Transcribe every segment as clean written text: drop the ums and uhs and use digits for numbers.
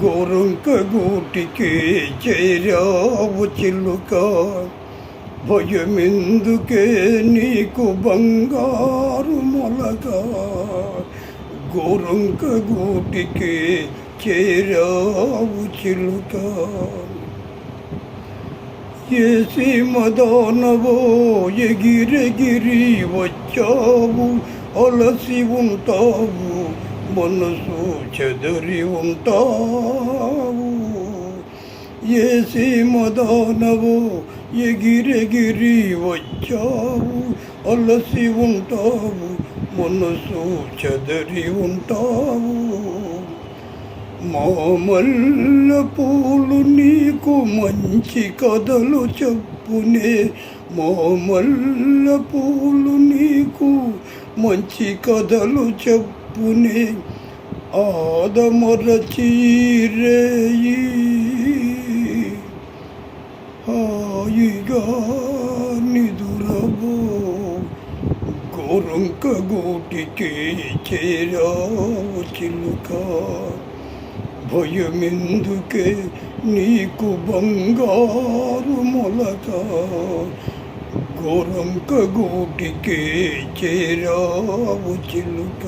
గోరంక గూటికి చేరావు చిలుక, భయమెందుకే నీకు బంగారు మొలక. గోరంక గూటికి చేరావు చిలుక, ఏ సీమదానవో ఎగిరెగిరి వచ్చావు, అలసి ఉంటావు, మనసు చెదరి ఉంటావు. ఏ సీమదానవో ఎగిరెగిరి వచ్చావు, అలసి ఉంటావు, మనసు చెదరి ఉంటావు. మామల్ల పూలు నీకు మంచి కథలు చెప్పునే, మామల్ల పూలు నీకు మంచి కథలు చెప్పునే. ఆదమరచి రేయి హాయిగా నిదురబో, గోరంక గూటికి చేరావు చిలుక, భయమెందుకే నీకు బంగారు మొలక. గోరంక గూటికి చేరావు చిలుక,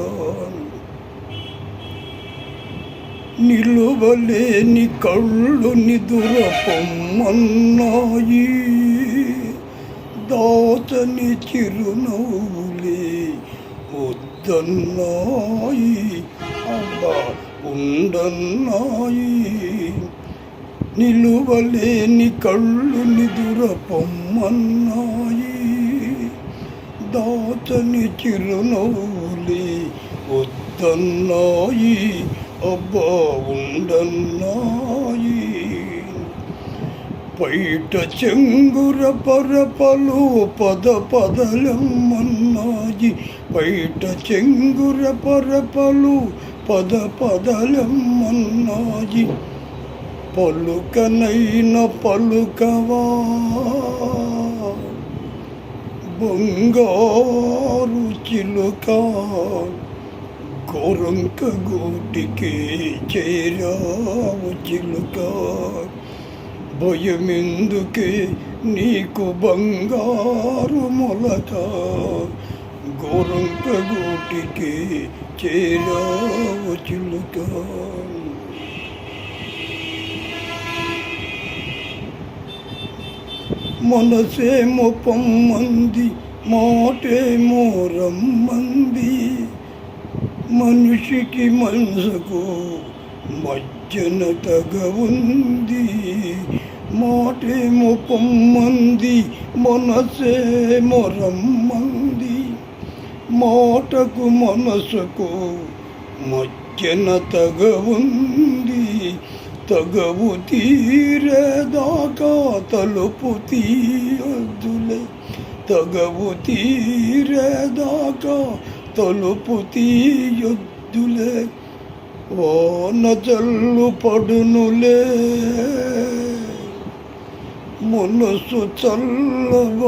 నిలువలేని కళ్ళు నిదుర పొమ్మన్నాయి, దాచని చిరునవ్వులే వద్దన్నాయి, అబ్బా ఉండన్నాయి. నిలువలేని కళ్ళు నిదుర పొమ్మన్నాయి, దాచని చిరునవ్వులే వద్దన్నాయి, అబ్బా ఉండన్నాయి. పైట చెంగుర పరపలు పద పదలమ్మన్నాయి, పైట చెంగుర పరపలు పద పదలమ్మన్నాయి. పలుకనైన పలుకవా బంగారు చిలుక, గోరంక గూటికి చేరావు చిలుక, భయమెందుకే నీకు బంగారు మొలక. గోరంక గూటికి చేరావు చిలుక. మనసేమో పొమ్మంది, మాటేమో రమ్మంది, మనిషికి మనసుకు మధ్యన తగవుంది. మాటేమో పొమ్మంది, మనసేమో రమ్మంది, మాటకు మనసుకు మధ్యన తగవుంది. తగవు తీరేదాకా తలుపు తీయొద్దులే, తగవు తీరేదాకా తలుపు తీయొద్దులే. వాన జల్లు పడునులే, మనసు చల్లవ